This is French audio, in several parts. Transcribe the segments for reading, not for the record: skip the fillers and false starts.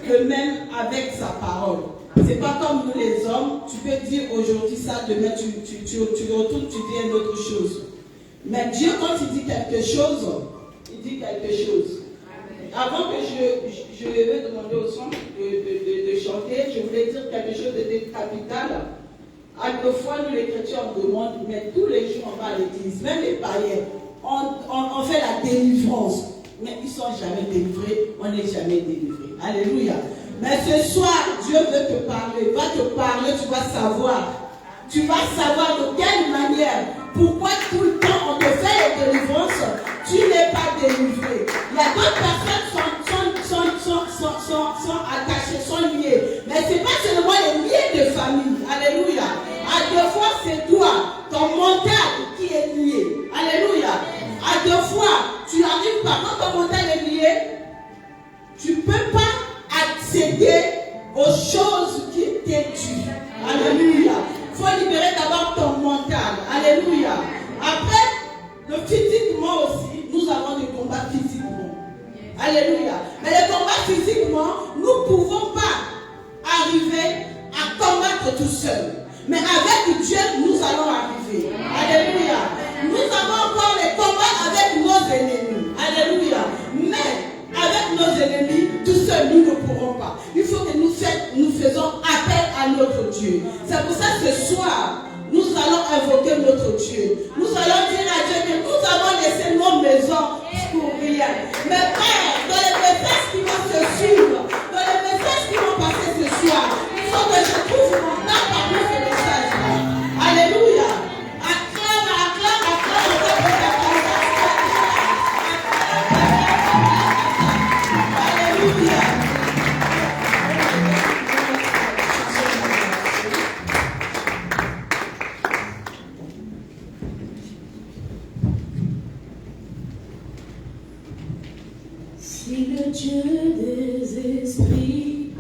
le même avec sa parole. C'est pas comme nous les hommes, tu peux dire aujourd'hui ça, demain tu retournes, tu dis une autre chose. Mais Dieu, quand il dit quelque chose, il dit quelque chose. Avant que je vais demander au son de chanter, je voulais dire quelque chose de capital. À deux fois, nous les chrétiens, on demande, mais tous les jours on va à l'église, même les païens, on fait la délivrance. Mais ils ne sont jamais délivrés, on n'est jamais délivré. Alléluia. Mais ce soir, Dieu veut te parler, va te parler, tu vas savoir. Tu vas savoir de quelle manière, pourquoi tout le temps on te fait les délivrances, tu n'es pas délivré. Il y a d'autres personnes sont attachées, sont liées. Mais ce n'est pas seulement les liens de famille. Alléluia. À deux fois, c'est toi, ton mental qui est lié. Alléluia. À deux fois, tu n'arrives pas. Quand ton mental est lié, tu ne peux pas accéder aux choses qui t'étuent. Alléluia. Il faut libérer d'abord ton mental. Alléluia. Après, physiquement aussi, nous avons des combats physiquement. Alléluia. Mais les combats physiquement, nous ne pouvons pas arriver à combattre tout seul. Mais avec Dieu, nous allons arriver. Alléluia. Nous avons encore les combats avec nos ennemis. Alléluia. Mais avec nos ennemis, tout seul, nous ne pourrons pas. Il faut que nous faisons appel à notre Dieu. C'est pour ça que ce soir, nous allons invoquer notre Dieu. Nous allons dire à Dieu que nous avons laissé nos maisons pour rien. Mais Père, dans les messages qui vont se suivre, dans les messages qui vont passer ce soir, il faut que je trouve mon temps parmi ces messages-là. Alléluia. Acclame, acclame, acclame. Alléluia. Si le Dieu des esprits,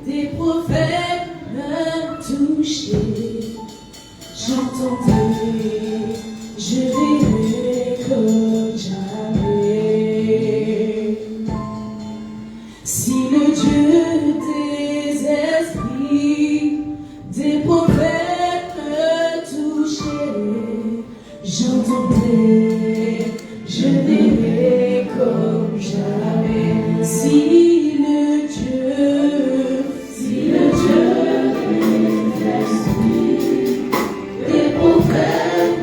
des prophètes m'a touché, j'entendrai, je verrai comme jamais. Si le Dieu des esprits, des prophètes me touché, j'entendrai, je verrai comme jamais. Si le Dieu des esprits, des prophètes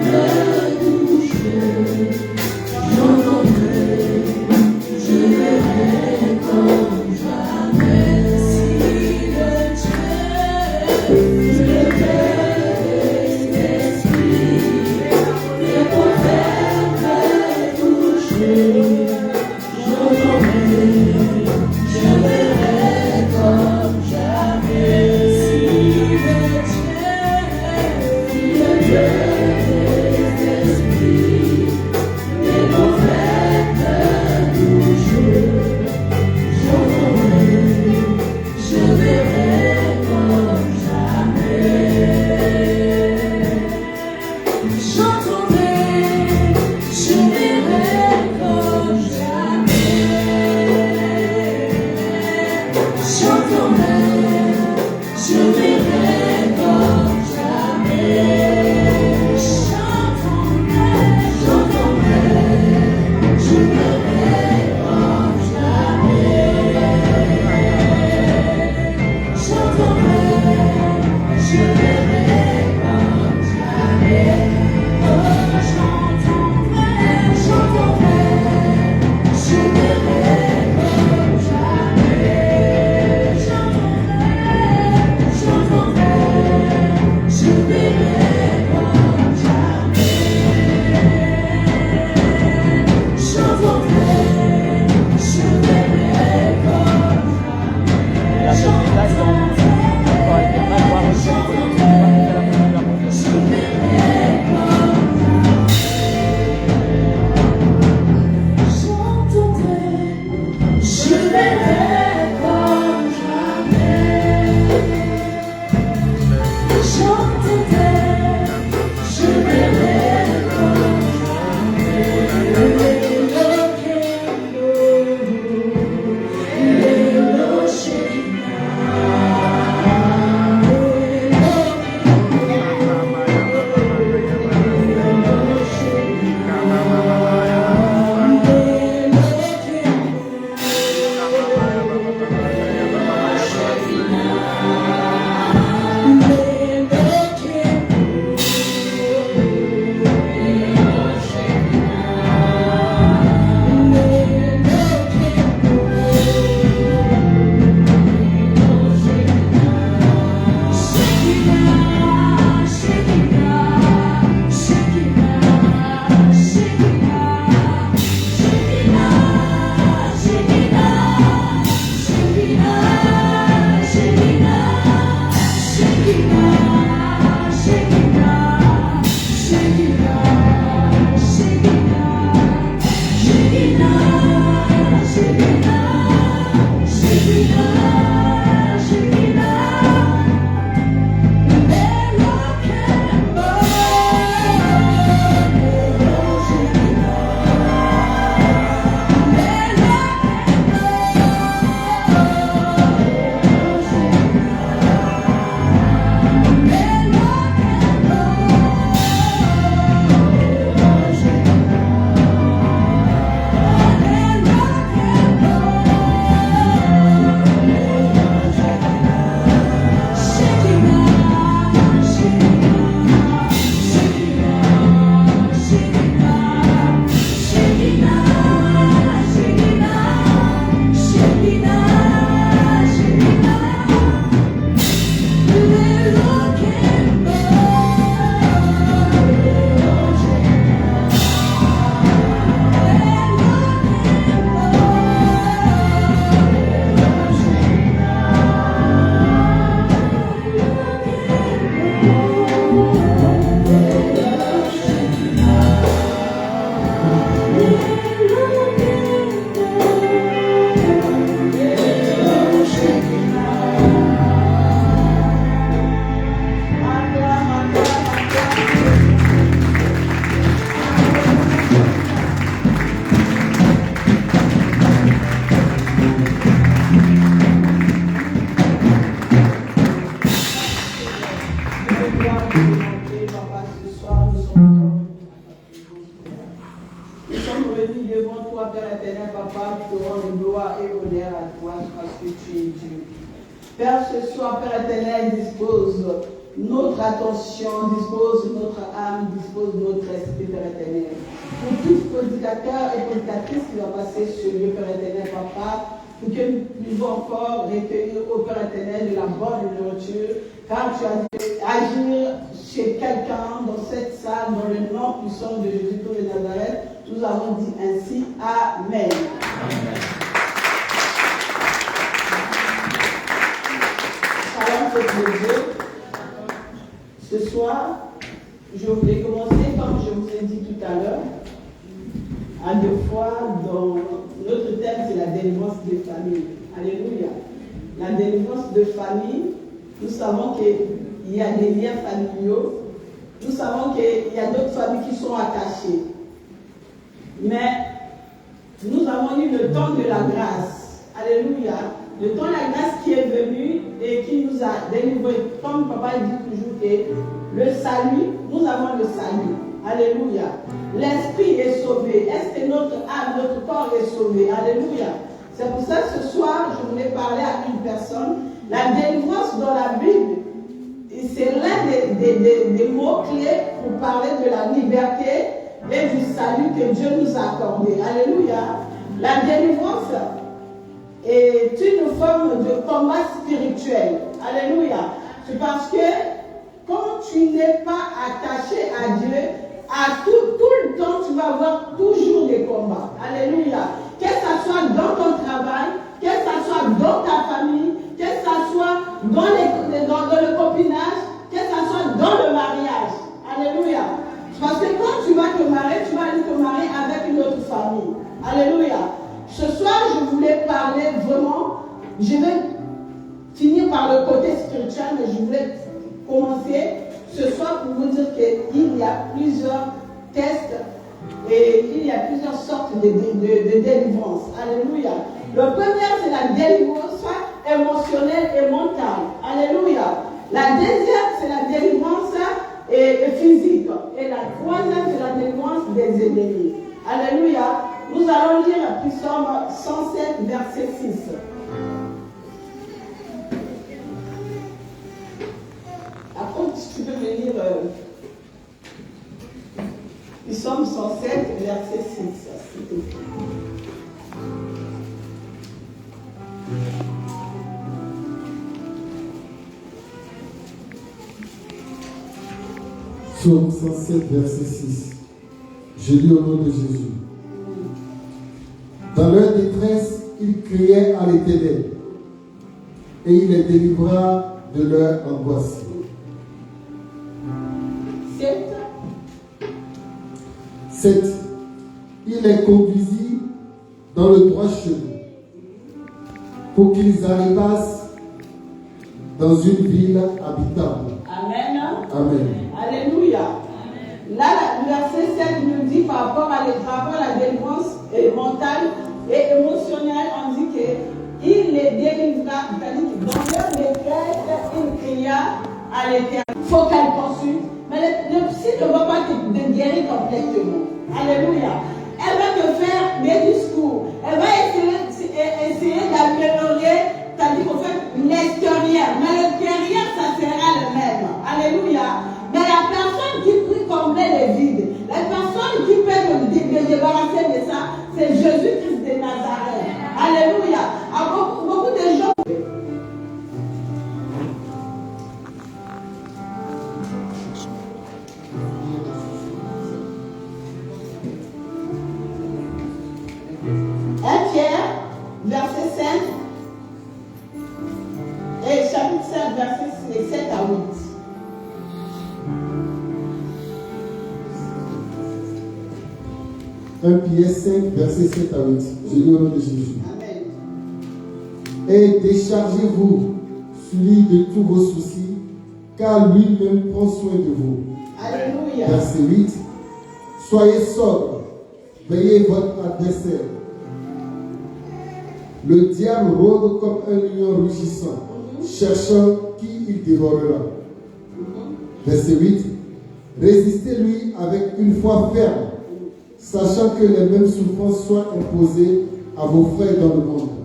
gloire et honneur à toi parce que tu es Dieu. Père, ce soir, Père éternel, dispose notre attention, dispose notre âme, dispose notre esprit, Père éternel. Pour tout prédicateur et prédicatrice qui va passer ce lieu, Père éternel, Papa, pour que nous puissions encore recueillir au Père éternel de la bonne nourriture, car tu as dit agir chez quelqu'un dans cette salle, dans le nom puissant de Jésus-Christ de Nazareth. Nous avons dit ainsi, Amen. Amen. Shalom, peuple de Dieu. Ce soir, je voulais commencer, comme je vous ai dit tout à l'heure, à deux fois, dans notre thème, c'est la délivrance des familles. Alléluia. La délivrance de famille, nous savons qu'il y a des liens familiaux, nous savons qu'il y a d'autres familles qui sont attachées. Mais nous avons eu le temps de la grâce. Alléluia. Le temps de la grâce qui est venu et qui nous a délivré. Comme papa dit toujours que le salut, nous avons le salut. Alléluia. L'esprit est sauvé. Est-ce que notre âme, notre corps est sauvé? Alléluia. C'est pour ça que ce soir, je voulais parler à une personne. La délivrance dans la Bible, c'est l'un des mots-clés pour parler de la liberté et du salut que Dieu nous a accordé. Alléluia. La délivrance est une forme de combat spirituel. Alléluia. C'est parce que quand tu n'es pas attaché à Dieu, à tout le temps, tu vas avoir toujours des combats. Alléluia. Que ce soit dans ton travail, que ce soit dans ta famille, que ce soit dans le copinage, que ce soit dans le mariage. Alléluia. Parce que quand tu vas te marier avec une autre famille. Alléluia. Ce soir, je voulais parler vraiment, je vais finir par le côté spirituel, mais je voulais commencer ce soir pour vous dire qu'il y a plusieurs tests et il y a plusieurs sortes de délivrance. Alléluia. Le premier, c'est la délivrance émotionnelle et mentale. Alléluia. La deuxième, c'est la délivrance physique. Et la troisième, c'est la délivrance des ennemis. Alléluia. Nous allons lire Psaume 107, verset 6. Après, si tu peux me lire Psaume 107, verset 6. S'il te plaît. Psaume 107, verset 6. Je lis au nom de Jésus. Dans leur détresse, ils criaient à l'Éternel, et il les délivra de leur angoisse. 7. Il les conduisit dans le droit chemin, pour qu'ils arrivassent dans une ville habitable. Amen. Amen. Alléluia. Là, le verset 7 nous dit par rapport à la délivrance mentale et émotionnelle, on dit qu'il les délivra, c'est-à-dire que dans leur détresse, il cria à l'Éternel. Il faut qu'elle consulte, mais le psy ne va pas te guérir complètement. Alléluia. Elle va te faire des discours, elle va essayer d'améliorer, c'est-à-dire qu'en fait, l'extérieur, mais l'intérieur, ça sera le même. Alléluia. Mais la personne qui prie combler les vides, la personne qui peut te débarrasser de ça, c'est Jésus-Christ de Nazareth. Alléluia. Beaucoup de gens. Pierre, verset 5, et chapitre 5, verset 7 à 8. Pierre 5, verset 7 à 8. Je lis au nom de Jésus. Amen. Et déchargez-vous sur lui de tous vos soucis, car lui-même prend soin de vous. Alléluia. Verset 8. Soyez sobres, veillez votre adversaire. Le diable rôde comme un lion rugissant, cherchant qui il dévorera. Verset 8. Résistez-lui avec une foi ferme, sachant que les mêmes souffrances soient imposées à vos frères dans le monde.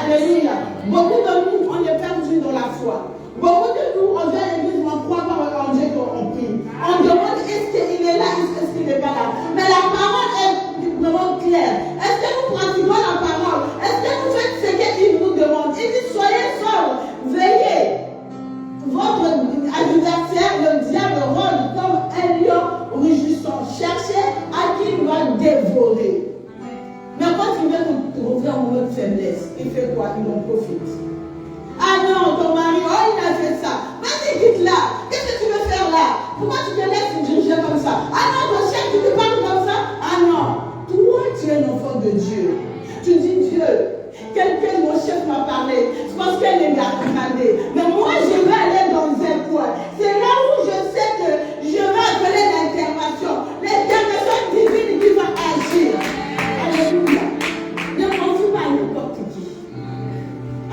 Alléluia. Beaucoup de nous, on est perdus dans la foi. Beaucoup de nous, on vient à l'église, on ne croit pas en Dieu qu'on prie. On demande est-ce qu'il est là, est-ce qu'il n'est pas là. Mais la parole est vraiment claire. Est-ce que nous pratiquons la parole? Est-ce que vous faites ce qu'il nous demande? Il dit soyez sobres, veillez. Votre adversaire, le diable, rôde comme un lion rugissant. Cherchez à qui il va dévorer. Mais quand il veut nous trouver en mode faiblesse, il fait quoi? Il en profite. Ah non, ton mari, oh il a fait ça. Vas-y, quitte-la. Qu'est-ce que tu veux faire là? Pourquoi tu te laisses diriger comme ça? Ah non, ton chef, tu te parles comme ça? Ah non. Toi, tu es un enfant de Dieu. Tu dis Dieu. Quelqu'un, mon chef m'a parlé, c'est parce qu'elle est gardée. Mais moi, je vais aller dans un coin. C'est là où je sais que je vais appeler l'intervention. L'intervention divine qui va agir. Alléluia. Ne confie pas à n'importe qui.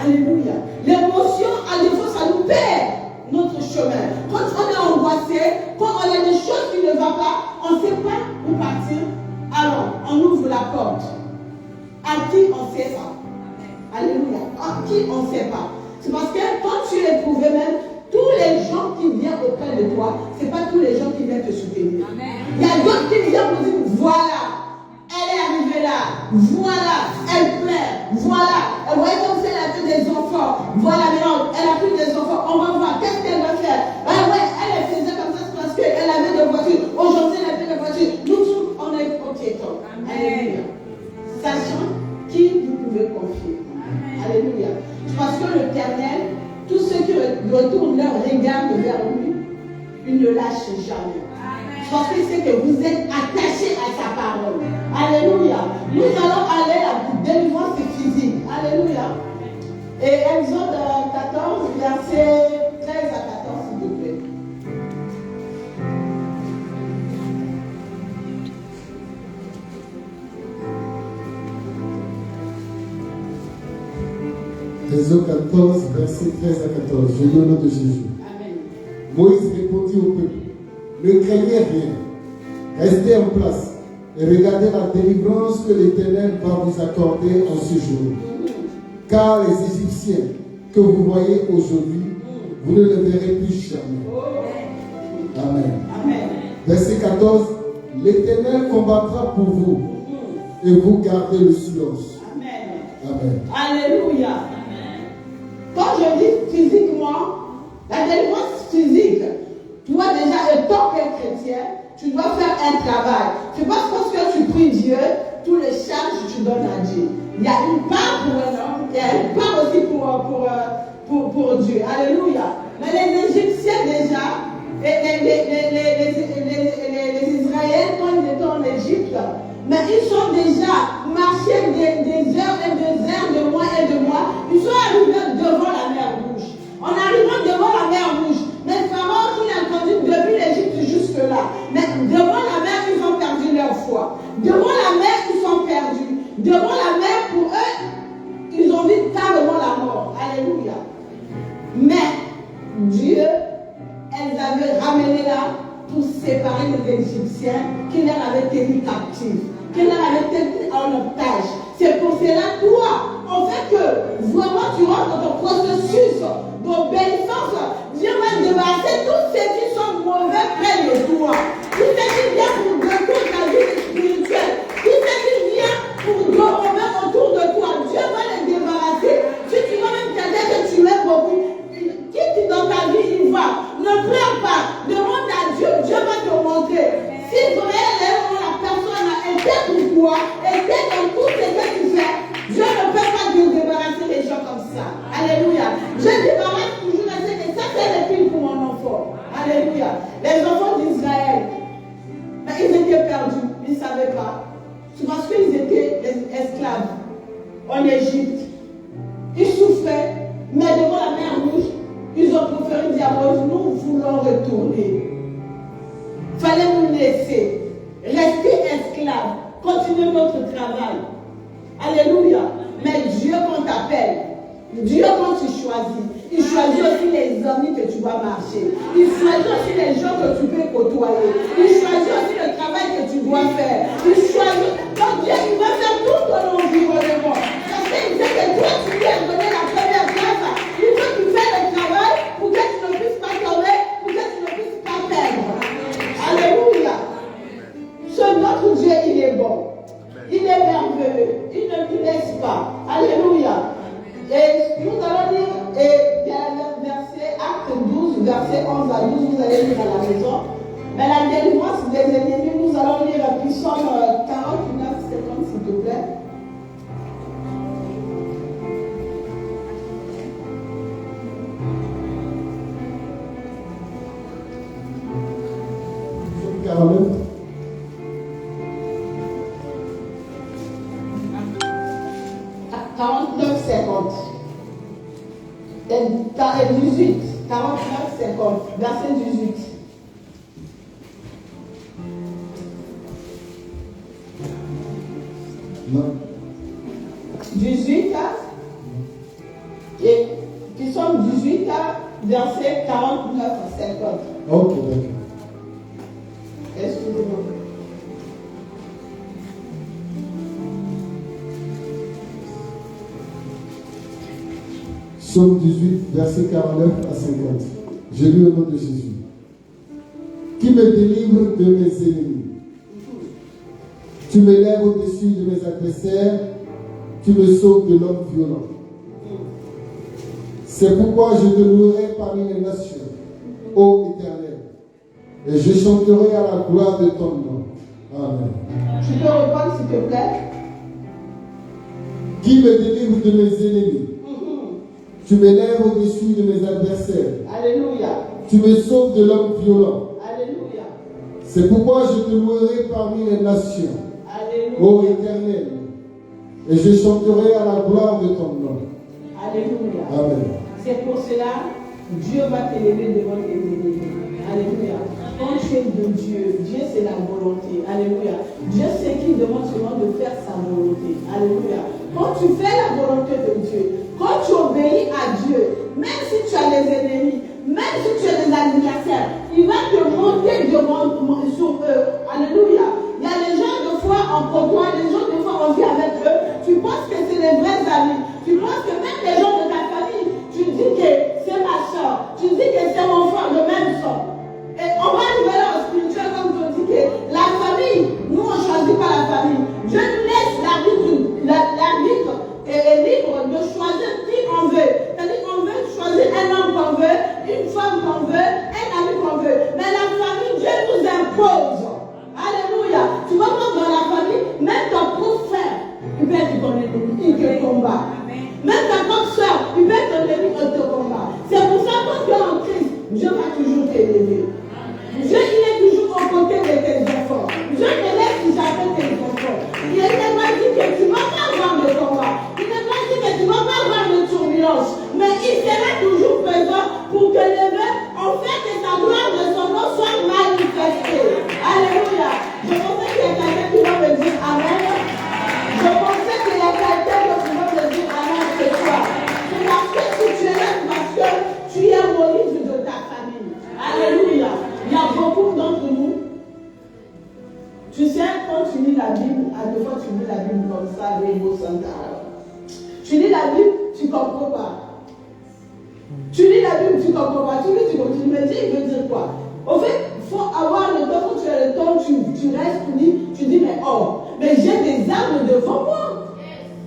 Alléluia. L'émotion, à défaut, ça nous perd notre chemin. Quand on est angoissé, quand on a des choses qui ne vont pas, on ne sait pas où partir. Alors, on ouvre la porte. À qui on ne sait pas. Alléluia. À qui on ne sait pas. C'est parce que quand tu es éprouvé même, tous les gens qui viennent auprès de toi, ce n'est pas tous les gens qui viennent te soutenir. Amen. Il y a d'autres qui viennent pour dire, voilà, elle est arrivée là, voilà, elle pleure, voilà, elle voyait comme si elle a fait des enfants, voilà, maintenant, elle a pris des enfants, on va voir, qu'est-ce qu'elle va faire? Ah ouais, elle faisait comme ça, c'est parce qu'elle avait des voitures, aujourd'hui elle a fait des voitures, nous tous, on est ok, Alléluia. Sachant qui vous pouvez confier. Alléluia. Parce que l'Éternel, tous ceux qui retournent leur regard vers lui, il ne lâche jamais. Parce qu'il sait que vous êtes attachés à sa parole. Alléluia. Nous allons aller à la délivrance physique. Alléluia. Et Exode 14, versets 13 à 14, s'il vous plaît. Exode 14, versets 13 à 14. Je lis au nom de Jésus. Amen. Moïse répondit au peuple, ne craignez rien, restez en place et regardez la délivrance que l'Éternel va vous accorder en ce jour. Car les Égyptiens que vous voyez aujourd'hui, vous ne les verrez plus jamais. Amen. Amen. Verset 14, l'Éternel combattra pour vous et vous gardez le silence. Amen. Amen. Alléluia. Quand je dis physiquement, la délivrance physique, toi déjà, étant chrétien, tu dois faire un travail. C'est pas parce que tu pries Dieu, tous les charges tu donnes à Dieu. Il y a une part pour un homme, il y a une part aussi pour Dieu. Alléluia. Mais les Égyptiens déjà, les Israéliens, quand ils étaient en Égypte, mais ils sont déjà marchés des heures et des heures, de mois et de mois. Ils sont arrivés devant la mer Rouge. En arrivant devant la mer Rouge, mais Pharaon qui a conduit depuis l'Égypte jusque-là. Mais devant la mer, ils ont perdu leur foi. Devant la mer, ils sont perdus. Devant la mer, pour eux, ils ont vu carrément la mort. Alléluia. Mais Dieu, elles avaient ramené là pour séparer les Égyptiens qui leur avaient tenu captifs, qui leur avaient tenu en otage. C'est pour cela, toi, en fait que vraiment tu rentres dans ton processus d'obéissance, Dieu va te débarrasser tous ceux qui sont mauvais près de toi, tous ceux qui viennent pour détruire ta vie spirituelle, tous ceux qui viennent pour dormir autour de toi. Dieu va les débarrasser. Si tu vois même quelqu'un que tu es beaucoup, quitte dans ta vie, il va. Ne pleure pas. Demande à Dieu. Dieu va te montrer. Si vraiment la personne a été pour toi, était dans tout ce que tu fais, Dieu ne peut pas te débarrasser des gens comme ça. Alléluia. Je débarrasse toujours à ce que ça c'est le film pour mon enfant. Alléluia. Les enfants d'Israël, ils étaient perdus. Ils ne savaient pas. C'est parce qu'ils étaient esclaves en Égypte. Ils souffraient, mais devant la mer Rouge, ils ont préféré dire à Moïse, nous voulons retourner. Fallait nous laisser, rester esclaves, continuer notre travail. Alléluia. Mais Dieu quand t'appelle, Dieu quand tu choisis, il choisit aussi les amis que tu vas marcher. Il choisit aussi les gens que tu peux côtoyer. Il choisit aussi le travail que tu dois faire. Il choisit. Donc Dieu, il va faire tout ton environnement. Parce qu'il sait que toi, tu es Et nous allons lire verset Acte 12, verset 11 à 12, vous allez lire à la maison. Mais la délivrance des ennemis, nous allons lire Psaume 49, 50, s'il te plaît. Psaume 49. Et 18, 49, 50, verset 18. Non. 18 et Psaume 18, verset 49 à 50. Ok, d'accord. Excusez-moi. Psaume 18, verset 49 à 50. Je lis au nom de Jésus. Qui me délivre de mes ennemis. Tu m'élèves au-dessus de mes adversaires. Tu me sauves de l'homme violent. C'est pourquoi je te louerai parmi les nations, ô Éternel, et je chanterai à la gloire de ton nom. Amen. Tu peux reprendre s'il te plaît? Qui me délivre de mes ennemis. Tu m'élèves au-dessus de mes adversaires. Alléluia. Tu me sauves de l'homme violent. Alléluia. C'est pourquoi je te louerai parmi les nations, Alléluia. ô Éternel, et je chanterai à la gloire de ton nom. Alléluia. Amen. C'est pour cela que Dieu va t'élever devant tes ennemis. Alléluia. Quand tu es de Dieu, Dieu c'est la volonté. Alléluia. Dieu c'est qui demande seulement de faire sa volonté. Alléluia. Quand tu fais la volonté de Dieu, quand tu obéis à Dieu, même si tu as des ennemis, même si tu as des adversaires, il va te monter sur eux. Alléluia. Il y a des gens de foi en côtoie, des gens de foi on vit avec eux. Tu penses que c'est des vrais amis. Tu penses que même les gens de ta famille, tu dis que c'est ma soeur, tu dis que c'est mon frère, le même sang. Et on va arriver là au spirituel comme tu dis que la famille, nous on ne choisit pas la famille. Dieu nous laisse l'arbitre est libre de choisir qui on veut. C'est-à-dire qu'on veut choisir un homme qu'on veut, une femme qu'on veut, un ami qu'on veut. Mais la famille, Dieu nous impose. Alléluia. Tu vas voir dans la famille, même ton propre frère, il peut être ton ennemi, il te combat. Même ta propre soeur, il peut être ton ennemi, il te combat. C'est pour ça que quand tu es en Christ, Dieu va toujours t'aider. Dieu, il est toujours aux côtés de tes enfants. Dieu te laisse jamais tes enfants. Il n'est pas dit que tu ne vas pas avoir de combat. Il n'est pas dit que tu ne vas pas avoir de turbulence. Mais il sera toujours présent pour te lever en fait que sa gloire de son nom soit manifestée. Alléluia. Je pensais qu'il y a quelqu'un qui va me dire Amen. Je pensais qu'il y a quelqu'un qui va me dire Amen ce soir. C'est parce que si tu es là, parce que tu es au livre de ta famille. Alléluia. Il y a beaucoup d'entre nous. Tu sais, quand tu lis la Bible, à deux fois tu lis la Bible comme ça, Rémo Santa. Tu lis la Bible, tu ne comprends pas. Tu lis la Bible, tu ne comprends pas. Tu lis, tu continues. Mais Dieu, il veut dire quoi? Au fait, il faut avoir le temps. Quand tu as le temps, tu restes, tu lis, tu dis, mais oh, mais j'ai des armes devant moi.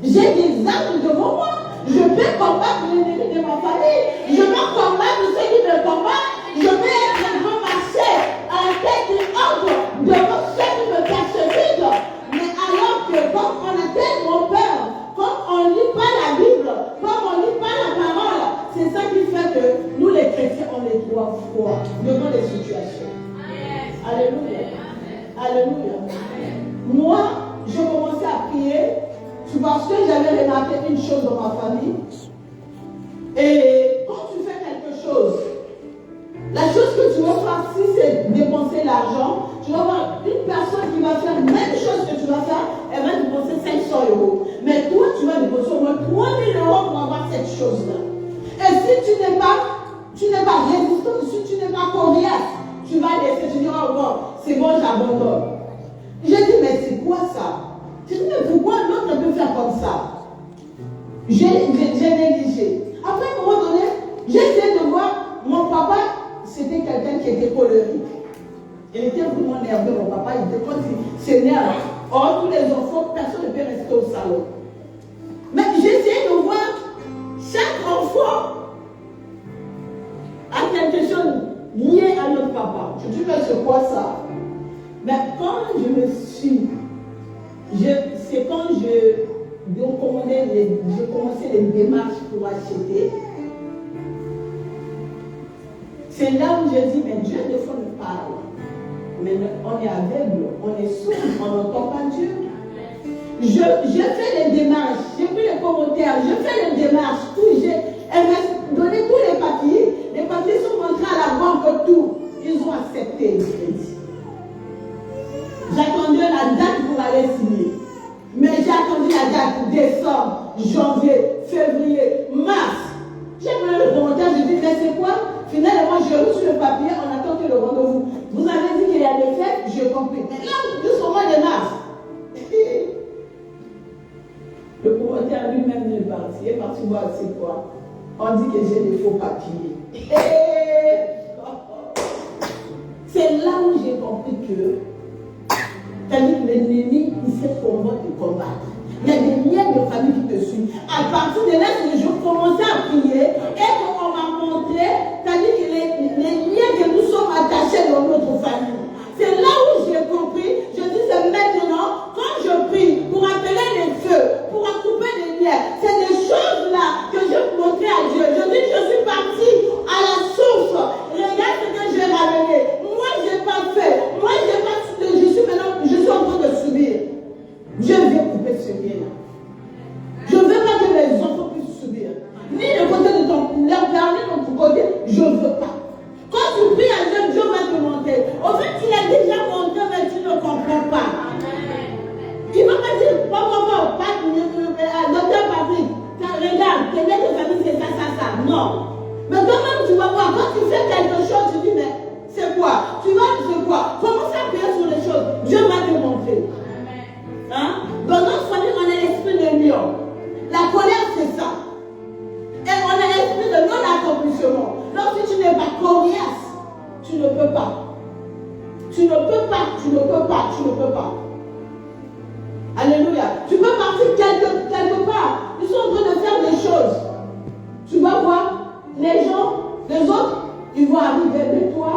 J'ai des armes devant moi. Je peux combattre l'ennemi de ma famille. Je peux combattre ceux qui me combattent. Je peux être un grand marché en tête et ordre devant ceux qui me persécutent. Mais alors que quand on attend mon père, quand on ne lit pas la Bible, quand on ne lit pas la parole, c'est ça qui fait que nous les chrétiens, on les doit froid devant les situations. Alléluia. Alléluia. Moi, je commençais à prier parce que j'avais remarqué une chose dans ma famille. Et quand tu fais quelque chose, la chose que tu vas faire, si c'est dépenser l'argent, tu vas voir une personne qui va faire la même chose que tu vas faire, elle va dépenser 500 €. Mais toi, tu vas dépenser au moins 3000 € pour avoir cette chose-là. Et si tu n'es pas résistant, si tu n'es pas coriace, tu vas laisser, tu diras, oh bon, c'est bon, j'abandonne. J'ai dit, mais c'est quoi ça? J'ai dit, mais pourquoi l'autre peut faire comme ça? J'ai négligé. Après, à un moment donné, j'ai essayé de voir, mon papa, c'était quelqu'un qui était colérique. Il était vraiment nerveux, mon papa, il était quand il s'énerve. Or, tous les enfants, personne ne peut rester au salon. Mais j'ai essayé de voir Je dis, mais c'est quoi ça? Mais quand je me suis, c'est quand j'ai commencé les démarches pour acheter. C'est là où j'ai dit, mais Dieu, des fois, nous parle. Mais on est aveugle, on est sourd, on n'entend pas Dieu. Je fais les démarches, j'ai pris les commentaires, je fais les démarches, tout, elle m'a donné tous les papiers sont rentrés à la banque, tout. Ils ont accepté le crédit. J'attendais la date pour aller signer. Mais j'ai attendu la date décembre, janvier, février, mars. J'ai pris le commentaire, j'ai dit, mais c'est quoi? Finalement, j'ai reçu le papier, on attend que le rendez-vous. Vous avez dit qu'il y a des fêtes, j'ai compris. Mais là, jusqu'au mois de mars. Le commentaire lui-même n'est parti. Il est parti voir c'est quoi. On dit que j'ai des faux papiers. C'est là où j'ai compris que l'ennemi, il sait comment te combattre. Il y a des liens de famille qui te suivent. À partir de là, je commençais à prier et on m'a montré, c'est-à-dire que les liens que nous sommes attachés dans notre famille. C'est là où j'ai compris, je dis c'est maintenant, quand je prie pour appeler les feux, pour couper les liens, c'est des choses-là que je montrais à Dieu. Je dis je suis partie à la source. Regarde ce que j'ai ramené. Moi, je n'ai pas fait. Moi, je suis en train de subir. Je vais couper ce lien-là. Je ne veux pas que les enfants puissent subir. Ni le côté de ton leur père, ni de ton côté, je ne veux pas. Quand tu pries à Dieu, Dieu va te montrer. Au fait, il a déjà montré, mais tu ne comprends pas. Il ne va pas dire, docteur Patrick, regarde, tes lettres de famille, c'est ça. Non. Mais toi-même, tu vas voir, quand tu fais quelque chose, tu dis, mais c'est quoi? Tu vas, c'est quoi? Commence à prier sur les choses. Dieu va te montrer. Hein? Dans notre famille, on a l'esprit de lion. La colère, c'est ça. Et on a l'esprit de non-accomplissement. Donc, si tu n'es pas coriace, tu ne peux pas. Tu ne peux pas. Alléluia. Tu peux partir quelque part. Ils sont en train de faire des choses. Tu vas voir, les autres, ils vont arriver de toi.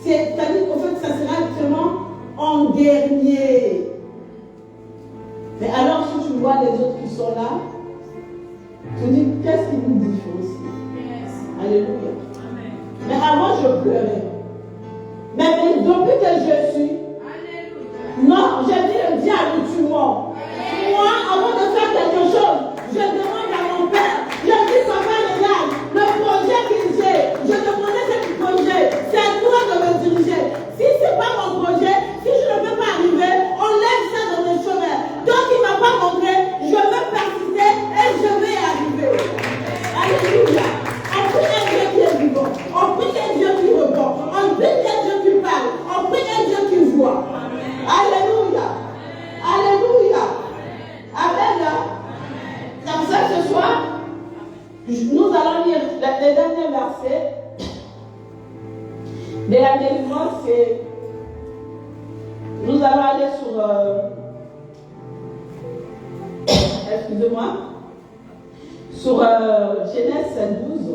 C'est-à-dire qu'en fait, ça sera actuellement en dernier. Mais alors, si tu vois les autres qui sont là, tu dis, qu'est-ce qui nous différencie? Yes. Alléluia. Amen. Mais avant, je pleurais. Mais depuis que je suis, alléluia. Non, j'ai dit le diable, tu mens. Moi, avant de faire quelque chose, je demande à mon père, je dis, papa, regarde, le projet que j'ai, je te connais ce projet, c'est à toi de me diriger. Si ce n'est pas mon projet, si je ne peux pas arriver, on lève ça dans le chemin. Donc il ne m'a pas montré, je vais persister et je vais y arriver. Alléluia. On prie un Dieu qui est vivant, on prie un Dieu qui répond, on prie un Dieu qui parle, on prie un Dieu qui voit. Alléluia. Alléluia. Amen. Comme ça ce soir, nous allons lire les derniers versets de la délivrance. Nous allons aller sur excusez-moi, sur Genèse 12.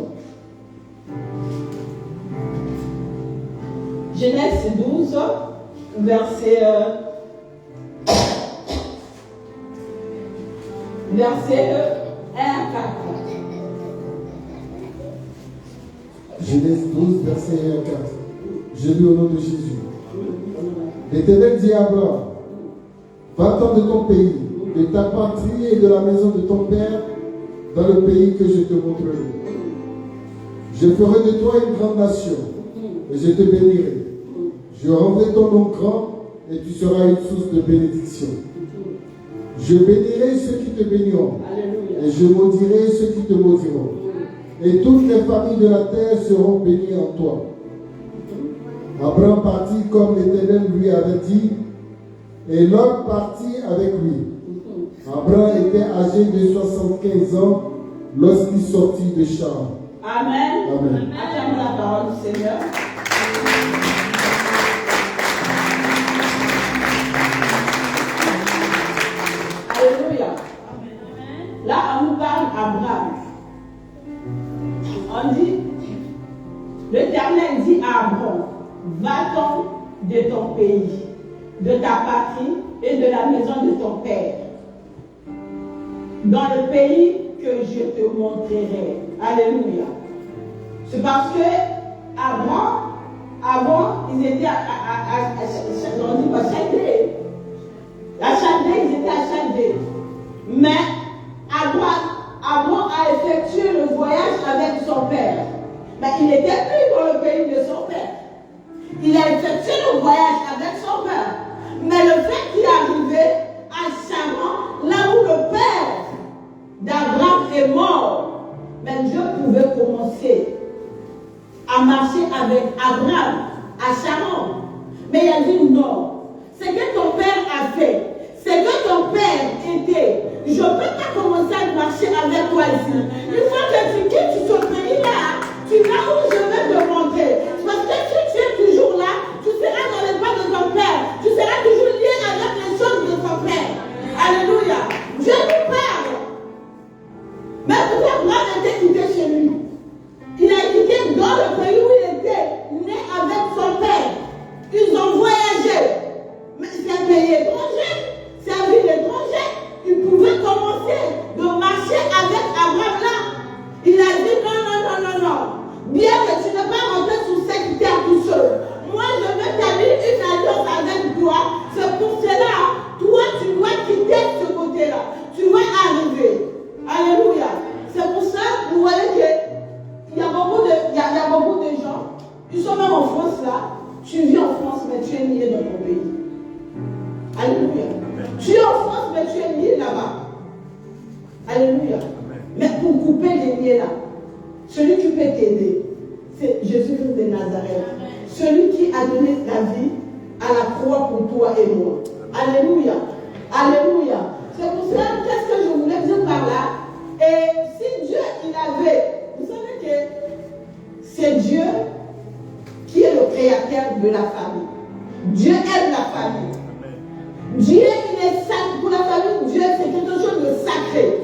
Genèse 12, verset 1 à 4. Genèse 12, verset 1 à 4. Je lis au nom de Jésus. L'Éternel dit à Abraham, va-t'en de ton pays, de ta patrie et de la maison de ton père, dans le pays que je te montrerai. Je ferai de toi une grande nation, et je te bénirai. Je rendrai ton nom grand, et tu seras une source de bénédiction. Je bénirai ceux qui te béniront, et je maudirai ceux qui te maudiront. Et toutes les familles de la terre seront bénies en toi. Abraham partit comme l'Éternel lui avait dit, et Lot partit avec lui. Abraham était âgé de 75 ans lorsqu'il sortit de Charan. Amen. Amen. Acclame la parole du Seigneur. Alléluia. Là, on nous parle d'Abraham. On dit, l'Éternel dit à Abraham, va-t'en de ton pays, de ta patrie et de la maison de ton père, dans le pays que je te montrerai. Alléluia. C'est parce que avant, ils étaient à Chaldée, ils étaient à Chaldée. Mais Abraham a effectué le voyage avec son père. Mais il n'était plus dans le pays de son père. Il a effectué le voyage avec son père. Mais le fait qu'il est arrivé à Charan, là où le père d'Abraham est mort, mais Dieu pouvait commencer à marcher avec Abraham à Charan. Mais il a dit non. Ce que ton père a fait, c'est que ton père était. Je ne peux pas commencer à marcher avec toi ici. Il faut que tu quittes ce pays-là. Tu vas où je vais te montrer. Parce que si tu es toujours là, tu seras dans les bras de ton père. Tu seras toujours lié avec les choses de ton père. Alléluia. Dieu nous parle. Mais pourquoi Abraham était quitté chez lui? Il a quitté dans le pays où il était, né avec son père. Ils ont voyagé. Mais c'est un pays étranger. C'est un ville étranger. Il pouvait commencer de marcher avec Abraham là. Il a dit non. Bien que tu ne vas pas rentrer sous cette terre tout seul. Moi, je vais t'amener une alliance avec toi. C'est pour cela, toi, tu dois quitter ce côté-là. Tu vas arriver. Alléluia. C'est pour ça, vous voyez qu'il y a beaucoup de gens. Ils sont même en France là. Tu vis en France, mais tu es lié dans ton pays. Alléluia. Tu es en France, mais tu es lié là-bas. Alléluia. Mais pour couper les liens là, celui qui peut t'aider, c'est Jésus-Christ de Nazareth. Celui qui a donné la vie à la croix pour toi et moi. Alléluia. Alléluia. C'est pour cela, qu'est-ce que je voulais dire par là? Et si Dieu, il avait, vous savez que c'est Dieu qui est le créateur de la famille. Dieu aime la famille. Dieu, il est sacré. Pour la famille, Dieu, c'est quelque chose de sacré.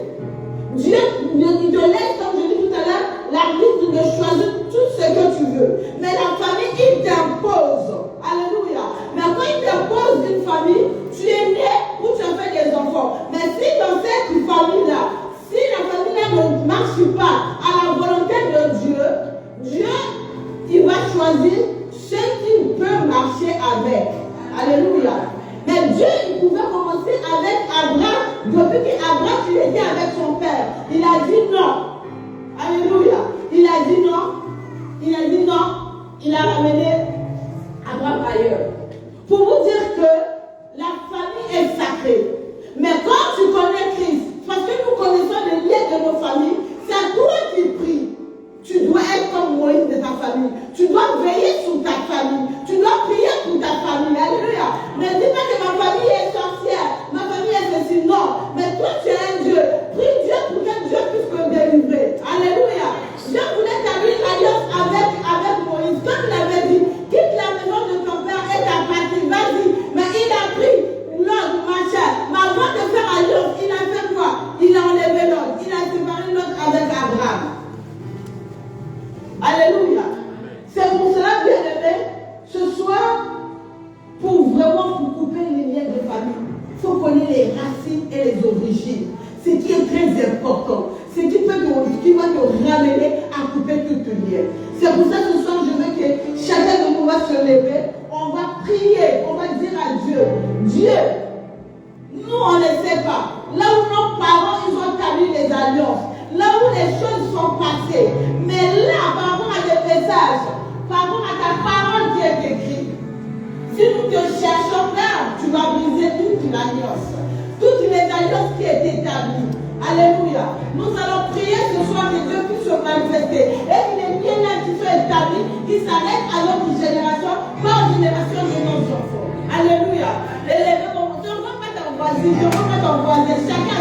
Dieu, il te laisse, comme je dis tout à l'heure, l'arbitre de choisir tout ce que tu veux. Mais la famille, il t'impose. Alléluia. Mais quand il t'impose une famille, tu es né ou tu as fait des enfants. Mais si dans cette famille-là, si la famille-là ne marche pas à la volonté de Dieu, Dieu, il va choisir ceux qui peuvent marcher avec. Alléluia. Mais Dieu, il pouvait commencer avec Abraham. Depuis qu'Abraham, il était avec son père, il a dit non. Alléluia. Il a dit non. Il a dit non. Il a ramené Abraham ailleurs. Pour vous dire que la famille est sacrée. Mais quand tu connais Christ, parce que nous connaissons les liens de nos familles, c'est à toi qui pries. Tu dois être comme Moïse de ta famille. Tu dois veiller sur ta famille. Tu dois prier pour ta famille. Alléluia. Ne dis pas que ma famille est sorcière. Ma famille est ceci. Non. Mais toi, tu es un Dieu. Prie Dieu pour que Dieu puisse te délivrer. Alléluia. Dieu voulait établir l'alliance avec Moïse. Comme il avait dit, quitte la maison de ton père et ta patrie. Vas-y. Mais il a pris l'ordre, machin. Mais avant de faire alliance, il a fait quoi? Il a enlevé l'ordre. Il a séparé l'ordre avec Abraham. Alléluia. C'est pour cela, bien aimé, ce soir, pour vraiment vous couper les liens de famille, il faut connaître les racines et les origines. Ce qui est très important. Ce qui va te ramener à couper toutes les liens. C'est pour ça que ce soir, je veux que chacun de nous va se lever. On va prier. On va dire à Dieu, Dieu, nous on ne sait pas. Là où nos parents, ils ont établi les alliances. Là où les choses sont passées. Mais là, par rapport à des messages, par rapport à ta parole qui est écrite, si nous te cherchons là, tu vas briser toute l'alliance. Toutes les alliances qui étaient établies. Alléluia. Nous allons prier ce soir que Dieu puisse se manifester. Et que les biens qui sont établis, qui s'arrêtent à notre génération, par génération de nos enfants. Alléluia. Et on ne va pas t'envoyer, chacun